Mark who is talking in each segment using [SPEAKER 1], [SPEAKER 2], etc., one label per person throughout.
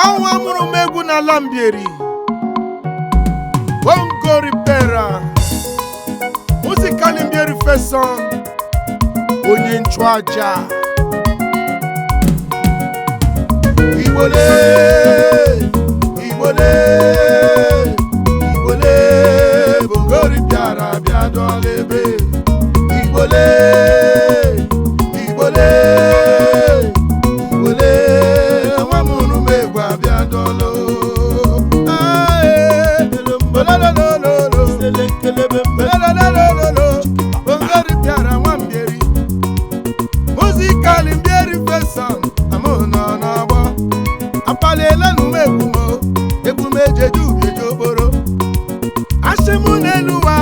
[SPEAKER 1] Awa mụrụ m egwu na Lambieri Bongo Ripera Musically Mbieri Feson onye nchụaja Igbole Igbole Igbole Bongo Ripera bịa dọlebe Igbole Igbole Igbole awa mụrụ m egwu abịa dọlo Bongo Ripera nwa Mbieri Musically Mbieri Feson amụ nọ n'ọgbọ apaliela n'ume egwu m ejeju ubeji okporo asị mụ n'elu ụwa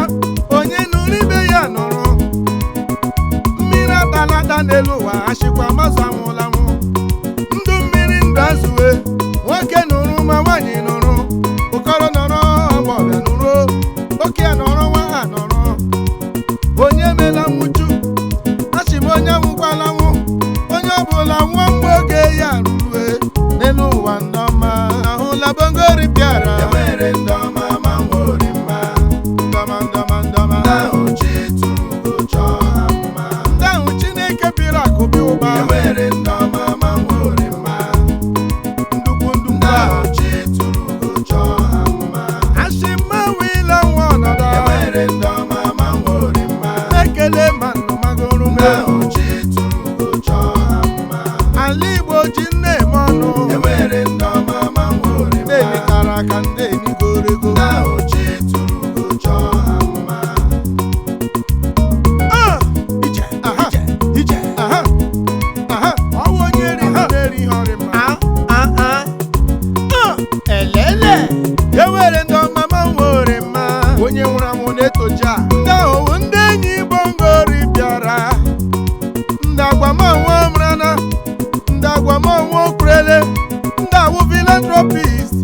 [SPEAKER 1] onye nụrụ ibe ya nọrọ mmiri atalata n'elu ụwa asịkwa mazụ anwụla mụ ndụ mmiri ndụ azụwe nwoke nụrụ ma nwaanyị nụrụ ụkọrọ nọrọ ọgbọbịa nụrụ oke nọrọ nwa ha nọrọ onye mela nwụju asị m onye nwụkwala nwụ onye ọbụla nwa mgbe oge ya rurue n'elu ụwa ndọma ahụla Bongo Ripera enwere ndọma ma nwere mma ndọma ndọma ndọma ahụ chi tụrụ chọọ ha mma ndị ahụ Chineke biri akụ bi ụba enwere ndọma ma nwere mma ndukwu ndukwu ahụ chi tụrụ chọọ ha mma asị mma wila nwa ọnọdụ enwere ndọma ma nwere mma ekele ma nnụ magoro m ahụ chi tụrụ chọọ ha mma ala Igbo ji nne m ọnụ enwere ndọma ma nwere mma na-emekara aka ndị enigorego ahụ chi tụrụ chọọ ha mma ije aha ije aha aha ọwụ onye ri ha na-eri ihe ọrịmma elele enwere ndọma ma nwere mma onye nwụrụ anwụ na-etoja ndị ahụ bụ ndị enyi Bongo Ripera ndị agwamanwa mrana ndị agwamanwa okwurele ndị ahụ philanthropist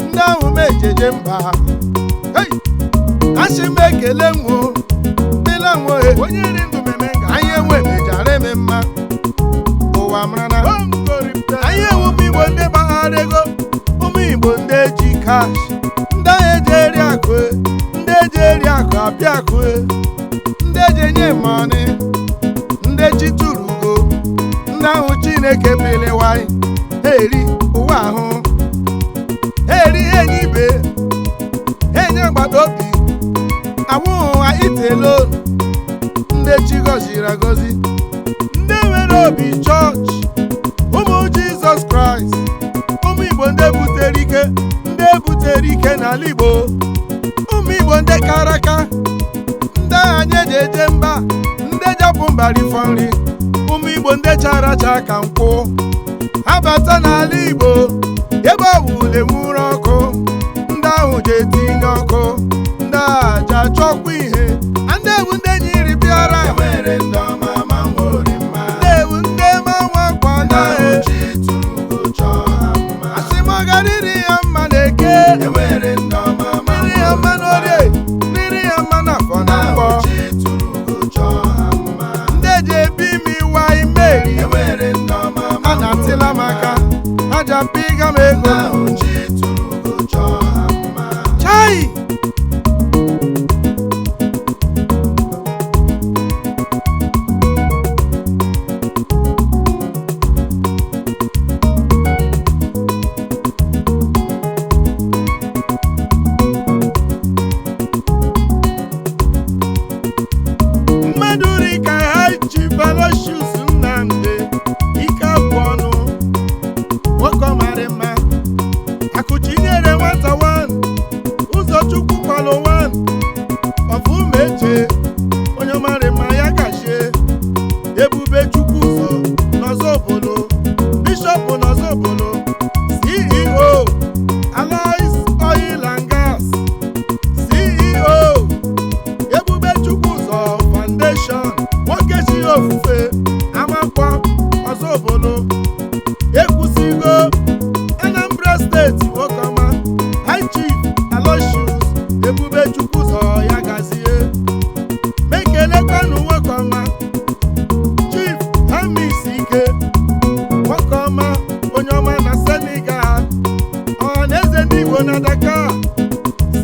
[SPEAKER 1] ndị ahụ mejeje mba asị m ekele nwo dịla nwo onye ri ndụ meme nga anyị enwe mejara eme mma ụwa mrana anyị ewu ụmụ Igbo ndị gbaghara ego ụmụ Igbo ndị eji kash ndị ahụ eji eri akụ ndị eji eri akụ abịa akụ ndị eji enye mmanị ndị chi tụrụ ugo ndị ahụ Chineke biliwanyị ha eri ụwa ahụ ha eri enyi ibe enye agbata obi awụghị ụwa itelo ndị chi gọziri agọzi ndị nwere obi chọọchị ụmụ Jizọs Kraịst ụmụ Igbo ndị butere ike n'ala Igbo ụmụ Igbo ndị kara aka ndị agha anyị eji eje mba ndị japụ mba rifọ nri ụmụ Igbo ndị chara acha ka nkwụ ha bata n'ala Igbo ebe ọ wụle nwụrụ ọkụ ndị ahụ ji etinye ọkụ ndị aja chọkwa ihe ndị ewu ndị enyi Ripera enwere ndọma ma nwere mma ndị ewu ndị ma nwa kwana asị m ọgarịrị ya mma na-eke enwere ndọma ma nri ya mma n'orie nri ya mma n'afọ na mgbọ ndị eji ebi ime iwa imeri enwere ndọma a na-atịla m aka aja piga m ego chai mmadụ rika ha ji balashus Nnamdi ike abụ ọnụ nwoke mara mma akụchinyere nwata wan ụzọ Chukwu kwalụ wan ọfụmeje onye mara mma ya gachie Ebube Chukwu ụzọ n'ọzọ obodo bishọp n'ọzọ obodo CEO Allies Oil and Gas CEO Ebube Chukwu ụzọ Foundation nwoke chi ofufe amakwa ọzọ obodo ekwusigo Anambra steeti nwoke ọma High Chief Aloysius Ebube Chukwu ụzọ ya gazie mekelekwanụ nwoke ọma Chief Hamis Ike nwoke ọma onye ọma na Senegal Bongo na Dakar,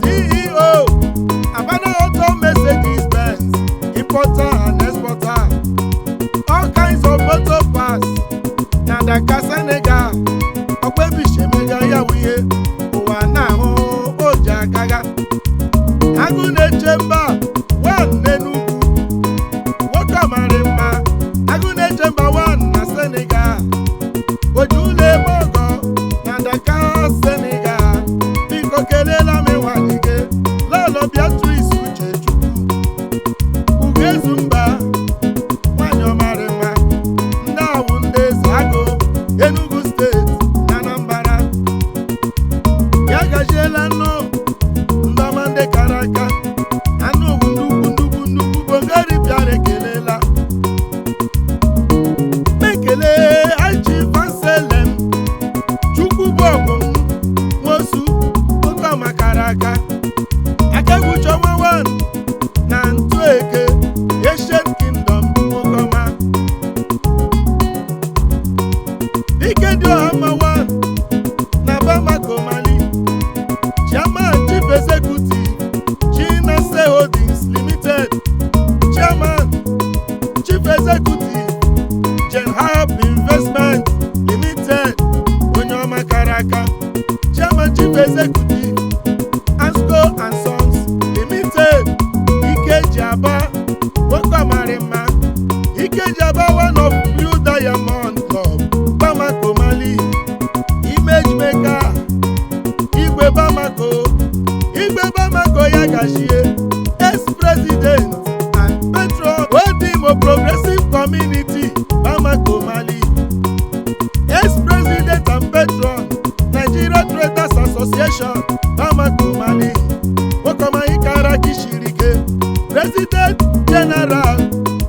[SPEAKER 1] CEO, Abana Auto Mercedes Benz, importer and exporter, all kinds of motor parts na Dakar, Senegal. Ọ̀pẹ́bí ṣèmẹ́gà yàwùyé, ụwa na-ahụ oja gaga. Agụ na-eche mba, one n'Enugu, nwoke ọmarị mma. Agụ na-eche mba, one na Senegal. Ojule Bongo na Dakar, Senegal. Biko kelela m nwanyị gị, Lolo Beatrice Uchechukwu. Ugezu mba, nwanyị ọmarị mma. Ndị awụ ndị eze agụ, Enugu steeti na Anambra. Ya gajiela nnụ ndọma ndị kara aka. Anụ owu nnukwu Bongari bịara ekelela. Mekele Aji Vanselem Chukwu bụ ọgụ m nwosu oke ọma kara aka. Akegbucho nwa na ntụ eke Asian Kingdom oke ọma. Ike dị ọha mma one na Bamako Mali. Chairman Chief Executive Chinase Holdings Limited. Chairman Chief Executive Genhab Investment Limited. Onye ọma kara aka. Chairman Chief Executive Ansco and Sons Limited. Ikeji Aba nwoke ọmarị mma. Ikeji Aba one of Blue Diamond Club Bamako Mali. Image maker Igwe Bamako ya gashie. Ex-president and patron Odimo Progressive Community Bamako Mali. Ex-president and patron Nigeria Traders Association Bamako Mali. Nwokoma Ikara Kishirike, President General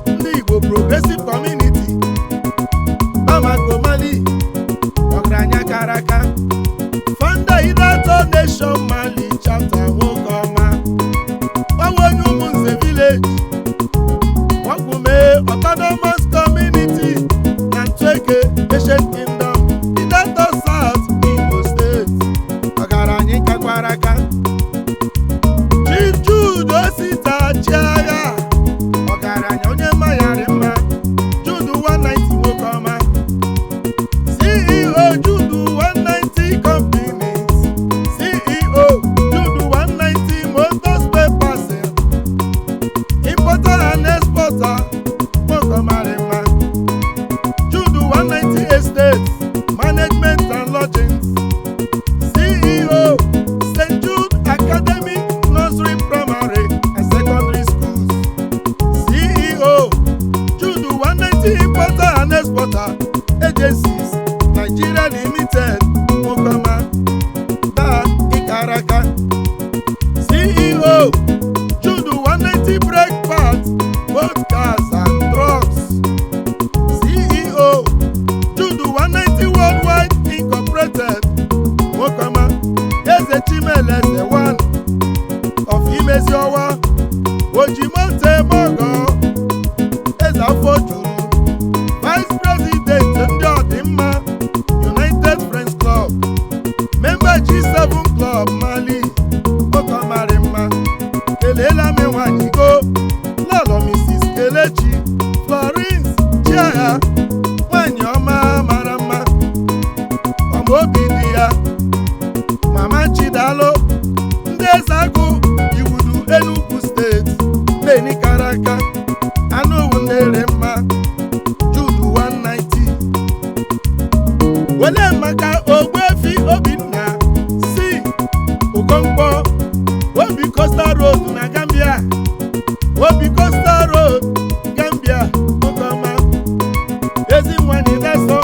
[SPEAKER 1] ndị Igbo Progressive Community Bamako Mali. Ọgaranya kara aka. Founder Idato Nation Mali chapter nwoke ọma. Gbanwenye Ụmụnze Village, Nwakwume Autonomous Community na Ntweke Asian Kingdom, Idato South Imo State. Ọgaranya kakwara aka. Chief Jude Osita Chiagha, ọgaranya onye mayarị mma. Jude 190 nwoke ọma. CEO Jude 190 Companies. CEO Jude 190 Motors Papers. Importer and exporter nwoke ọmarị mma. Jude 190 Estates Management and Lodgings. CEO St. Jude Academic Nursery Primary and Secondary Schools. CEO Jude 190 Importer and Exporter Agencies Nigeria Limited Mokama Da Ikaraka. CEO Jude 190 Brake Parts Both Cars and Trucks. CEO Jude 190 Worldwide Incorporated Mokama Eze Chimeleze one of Imeziowa Ojimonte Bongo Eze Afojuru Vice President ndị ọdịmma United Friends Club, Member G7 Club Mali. Nwoke ọmarị mma. Kelela m nwanyị go, Lolo Mrs. Kelechi Florence Chiagha, nwanyị ọma mara mma. Ọmaobi dị ya, Mama Chidalo, ndị eze agụ Iwudu Enugu Steeti, na-eni kara aka. Anụ owu na-ere mma. Jude 190. Wele maka Ogbuefi Obinna si Okonkwo, Obi Coastal Road na Gambia. Obi Coastal Road Gambia nwoke ọma. Ezi nwanyị na-eso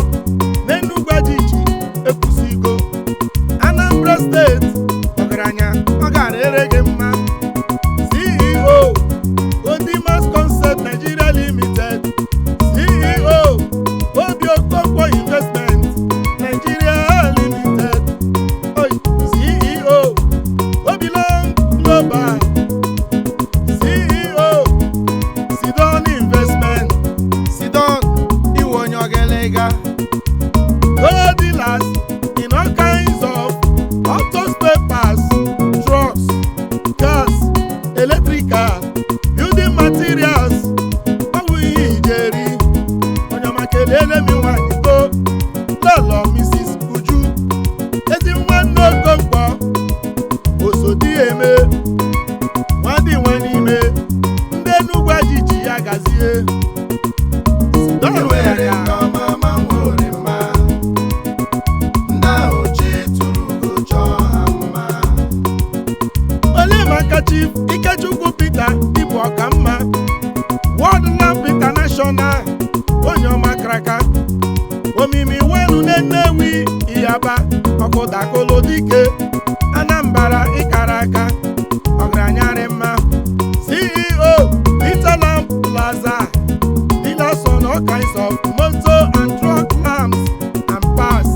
[SPEAKER 1] n'Enugu Ajiji ekwusigo. Anambra Steeti ọgaranya ọ gara ere gị mma. CEO Odimas Concept Nigeria Limited. CEO Obi Okonkwo Investment Nigeria Limited. CEO Obilong Global. CEO Sidon Investment. Sidon Iwe onye ogelega. Go dealers in all kinds of auto spare parts. kelele m nwanyị go lọlọ Mrs. Uju ezi nwanne Okonkwo Osodieme nwadị nwa n'ime ndị Enugwu ajiji ya gazie ole maka Chief Ikechukwu Peter ịbụ ọkamma World Lamp International onye ọma kraka omimi wenu Nnewi Iyaba ọkụdakolo dike Anambra ịkara aka ọgaranyarị mma CEO Peter Lamp Plaza dealers on all kinds of motor and truck lamps and parts.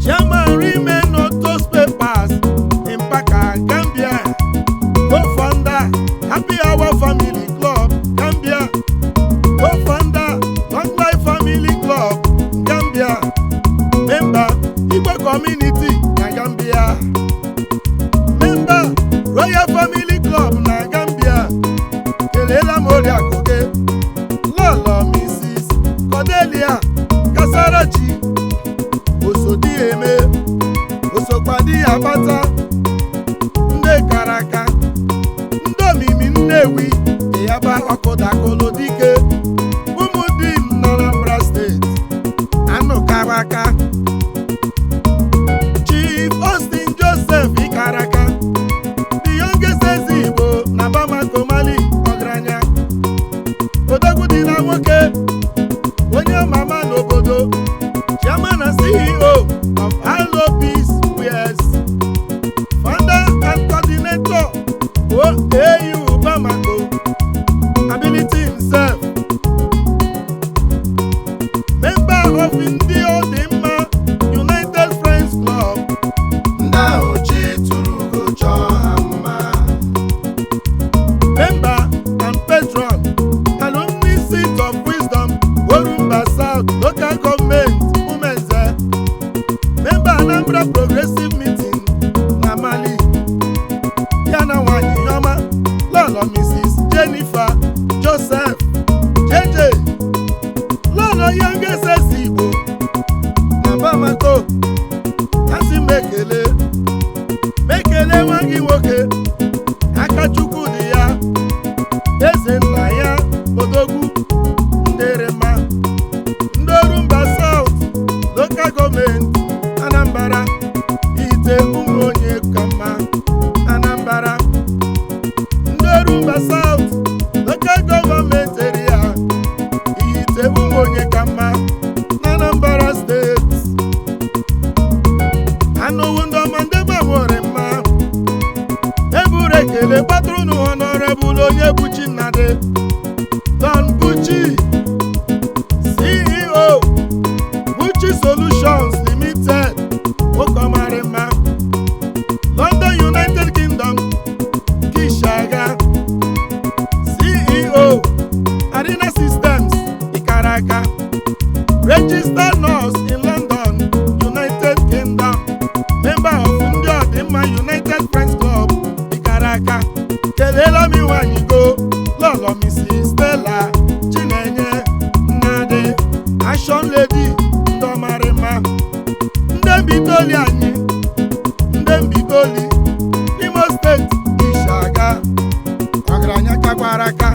[SPEAKER 1] Chairman Remain Autos Papers in Paka, Gambia. Co-founder Happy Hour Family Club, Gambia. Co-founder Long Life Family Club, Gambia. Member Igbo Community, na Gambia. Member Royal Family Club, na Gambia. Kelela Moria Koge. Lolo Mrs. Cordelia Kasarachi Osodieme Osokwadi Abata ndị karaka ndị omimi Nnewi Iyaba ọkụdakolo dike ụmụdim na Anambra steeti anụkawaka Chief Austin Joseph Ikaraka the youngest eze Igbo na Bamako Mali ọgaranya odogwu dị na nwoke onye mama n'obodo Chairman and CEO of Hello Peace Wears founder and coordinator OAU Bamako ability himself member of ndị Odimma United Friends Club member and patron alumni seat of wisdom Orumba South local government Umeze member Anambra Progressive Meeting na Mali yana nwanyị ọma lọlọ Mrs. Jennifer Joseph JJ lọlọ youngest eze Igbo na Bamako asị mekele nwa gị nwoke Akachukwu dị ya eze nna ya odogwu nderema ndị Orumba South local government Anambra ite ụmụ onye ka mma Anambra ndị Orumba South local government area ite ụmụ onye ka mma na Anambra steeti anụwu ndị ọma ndị gbanwere mma eburu ekele gbatụrụ nụ honorable onye Buchi Nnadị Don Buchi CEO Buchi Solutions Limited Okomarima London United Kingdom Kishaga CEO Arena Systems Ikaraka Registered Nurse in London United Kingdom member of ndị Odimma United Friends Club Ikaraka kelela mi nwanyị go lọlọ Mrs. Stella Chinenye Nnadị Action Lady ndị ọmarịma ndị Mbitoli anyị ndị Mbitoli Imo steeti Ishaga ọgaranya kakwara aka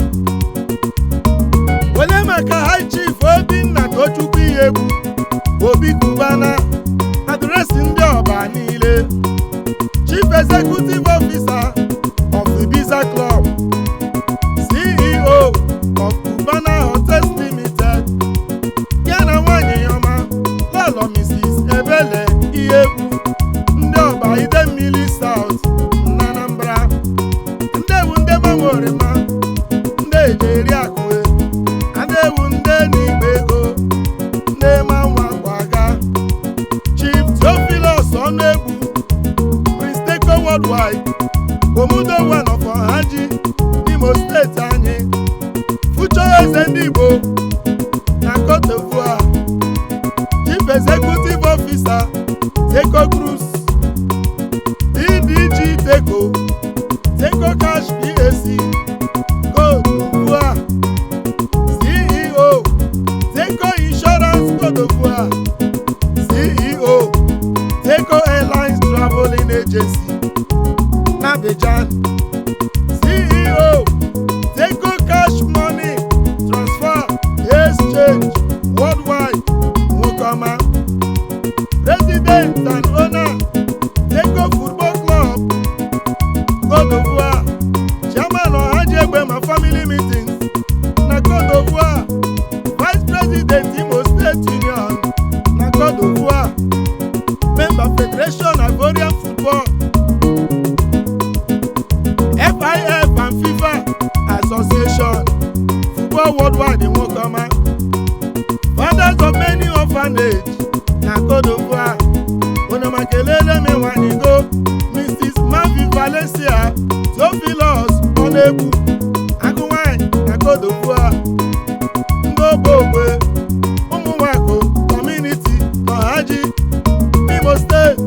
[SPEAKER 1] ole maka High Chief Obinna Tochukwu Ihegbu Obi Kubana adreesị ndị ọba niile Chief Executive Officer of the Visa Club CEO of Cubana Hotels Limited yana nwanyị ọma lọlọ Mrs. Ebele Ihegbu ndị ọba Idemmili South na Anambra ndị ewu ndị gbanwerema ndị ejeri akụwe ndị ewu ndị n'igbe ego ndị ma nwa gwaga Chief Theophilus Ọnụegbu Prince Teko Worldwide orphanage na Côte d'Ivoire. Una makelele me wanigo Mrs. Mavi Valencia Theophilus Onegbu Agụnwanyị na Côte d'Ivoire. Ndị Obogwe Ụmụnwako Community Ọhaji Imo State.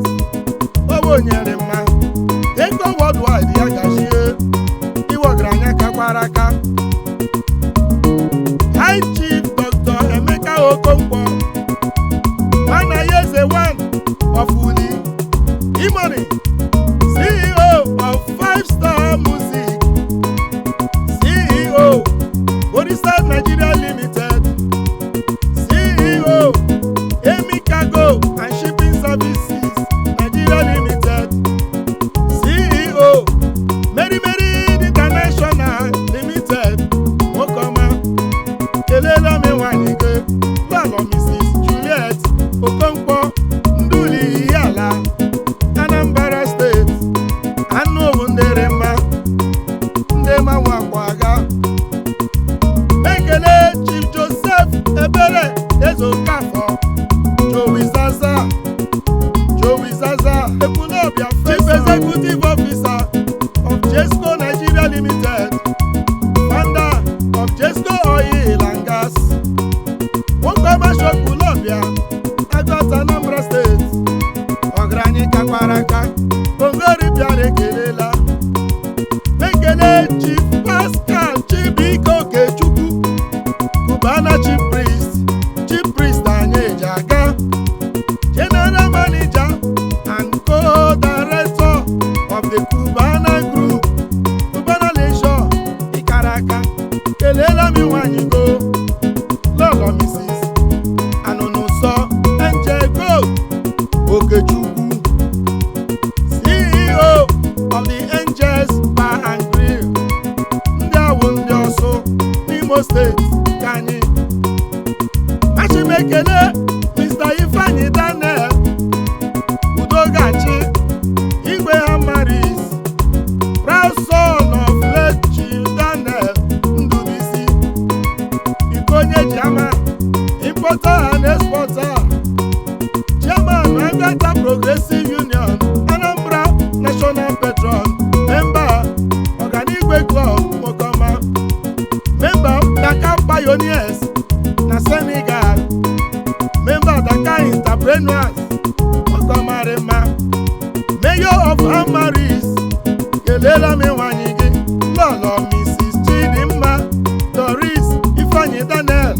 [SPEAKER 1] Obo nyere mma Eko worldwide ya gashie iwe ọgaranya kakwara aka. High Chief Dr. Emeka Okonkwo Wanayeze one of Uli Imoni, CEO of 5-Star Music, CEO Odisa Nigeria Limited, CEO Emi Cargo and Shipping Services Nigeria Limited, CEO Mary International Limited. Mokoma Kelela me wanike Lalo Mrs. Juliet Okonkwo Nduli Yala Anambra State. Anu Nderema Ndema Wakwaga. Mekele Chief Joseph Ebere Ezokafo Joey Zaza Ekunobia Chief Executive Officer of Jesco Nigeria Limited, founder of Jesco Oil and Gas. Mokoma Shokulobia Agot Anambra State. Ograni Kakwaraka Bongo Ribiare Kelela. Mekele Chief Pascal Chibiko Kechukwu Cubana Chief Priest Anye Jaga, General Manager and Co-Director of the Cubana Group, Cubana Leisure Ikaraka. Kelela mi wanyigo Lolo Mrs. Anonoso Njego Okechukwu, CEO of the Angels Bar and Grill. Ndị awụ ndị ọsụ n'Imo State Kanyi. Machimekele Mr. Ifeanyi Daniel Udogachi Igwe Amaris, proud son of late Chief Daniel Ndubisi Ikonye Jama, importer and exporter, Chairman Agata Progressive Union, Anambra National Patron, member Oganigwe Club Mokoma, member Dakar Pioneers na Senegal, member Dakar Entrepreneurs Mokoma Rema, Mayor of Amaris. Kelela me wanyigi Lolo Mrs. Chidimma Doris Ifeanyi Daniel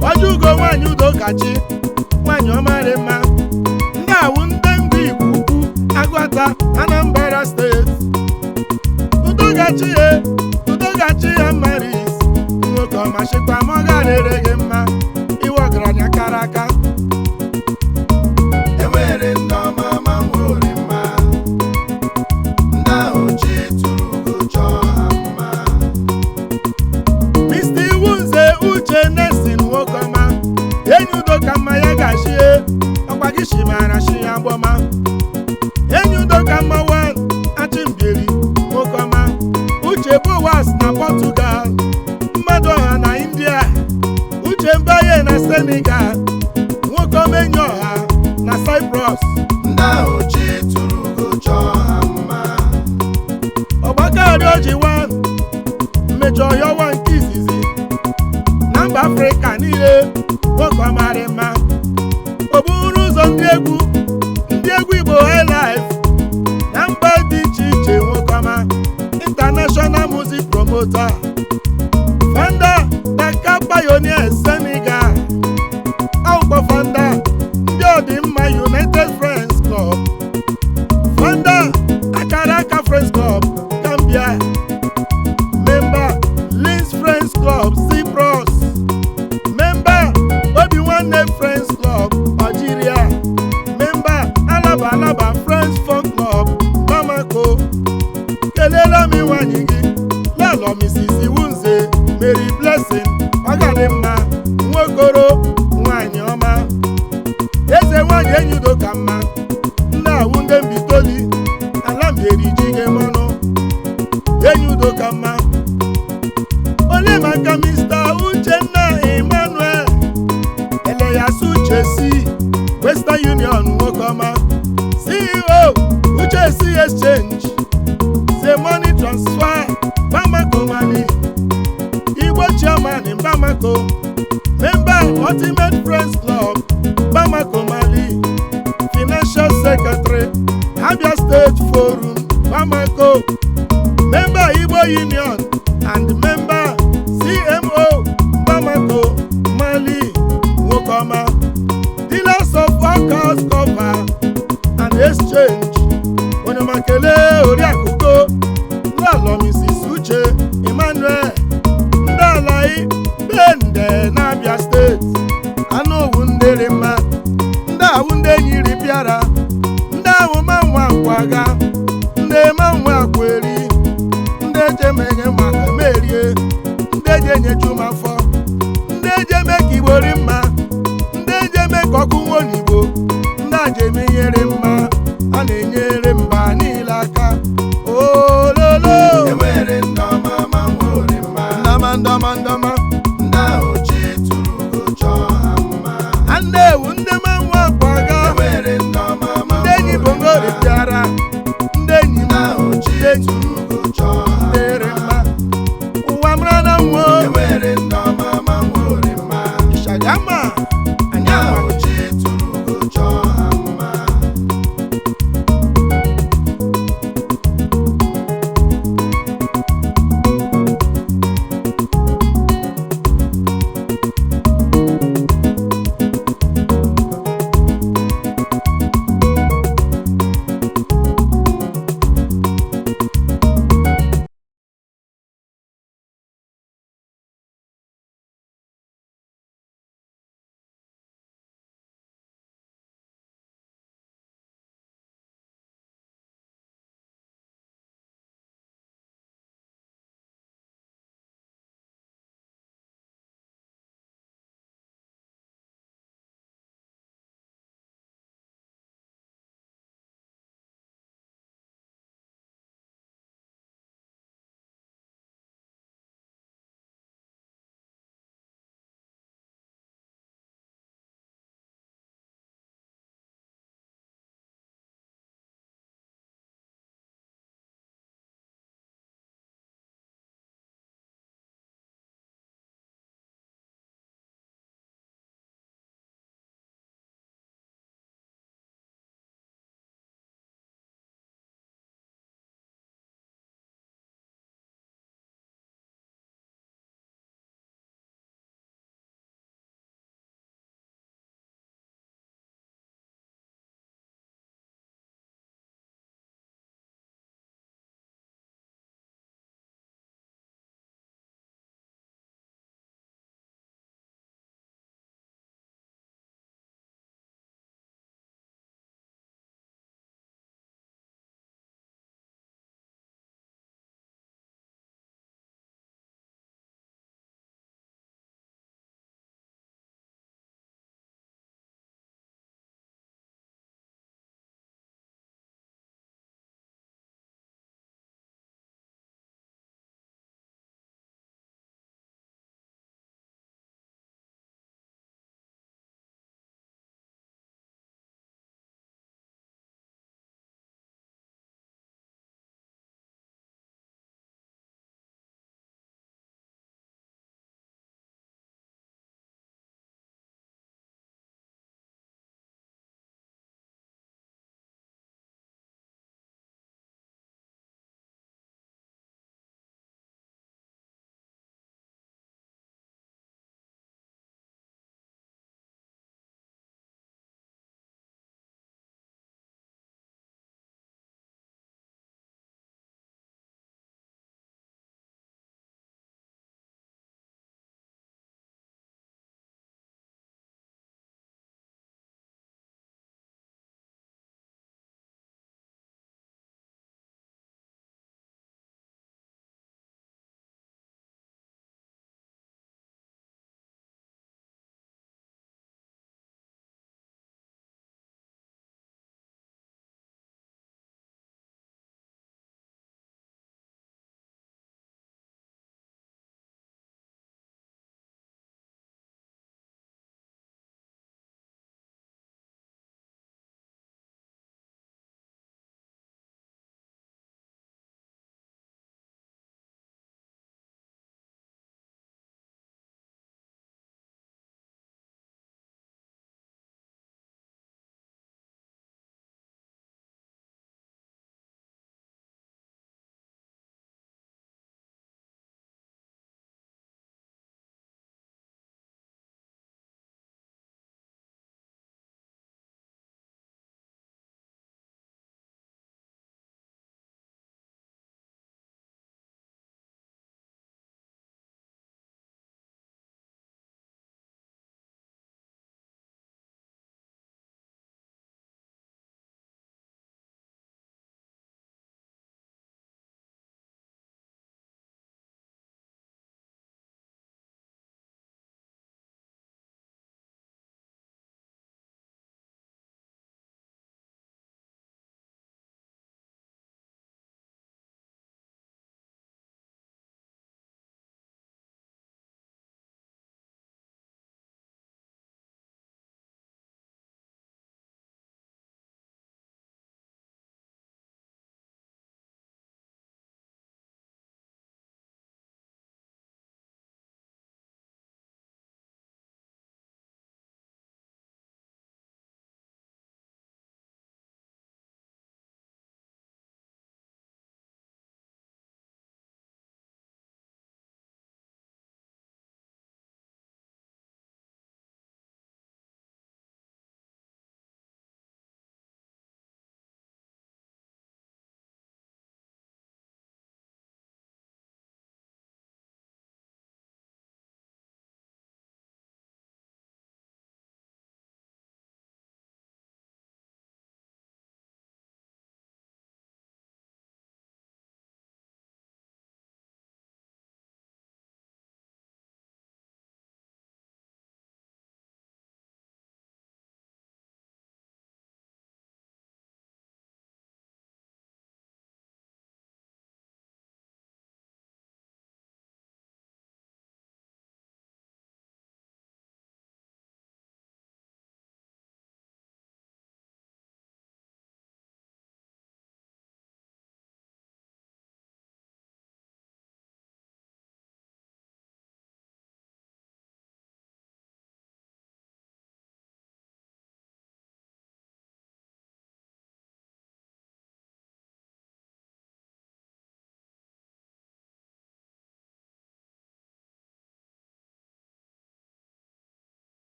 [SPEAKER 1] Ojugo nwanyi Udokachi nwanyi ọmara mma. Ndị awụ ndị Ngwa Igbo Ukwu Agwata Anambra State. Udogachi Amaris nwoke ọmachikwa mọgarịrị gị mma iwe ọgaranya kara aka. Enwere ndị ọma ma nwere mma, ndị ahụ chi tụrụ ugo chọọ ha mma. Mr. Iwunze Uche Nesin Nwokoma enyi udo ka mma ya gashie ọkwa gị shimara shi ya gbọma. Enyi udo ka mma wan Achimbieri Nwokoma. Uche Bowas na Portugal, mmadụ ọha na India, Uche Mbaye na Senegal, Nwokoma enyi ọha na Cyprus. Ndị ahụ chi tụrụ ugo chọọ ha mma. Ọgbakari Oji wan mmejọ yọwa nke izizi na mba Afrịka niile. Nwoke ọmara mma o buru ụzọ ndị egwu Igbo highlife na mba dị iche iche. Nwoke ọma international music promoter, founder Dakar Pioneers Senegal, Aukpo founder ndị ọdịmma United Friends Club, founder Akaraka Friends Club Gambia, member Linz Friends Club Cyprus, member Obiwanne Friends Club Algeria, member Alaba Friends Fun Club Bamako. Kelela mi wanyigi Lolo Mrs. Iwunze Mary Blessing Ọgadimma Nwokoro nwanyi ọma. Eze nwanyi enyi udo ka mma. Ndị awụ ndị Mbitoli ala mberi jige mọnụ. Enyi udo ka mma. Ole maka Mr. Uchenna Emmanuel Eleyasu Uche Bamako, member Ultimate Friends Club, Bamako, Mali, financial secretary, Abia State Forum, Bamako, member Igbo Union, and member CMO, Bamako, Mali, Wokoma, dealers of workers cover and exchange, Onomakele Oriakuko, Lalo Mrs. Uche, Emmanuel, Ndalai, Bende, Abia State, Ano Wunderema, Nda Wunde Yiri Piara, Nda Womanwa Kwaga, Nde Manwa Kweri, Nde Jemenge Makamerie, Nde Jenye Chumafo, Nde Jeme Kiborima, Nde Jeme Kokuwoni.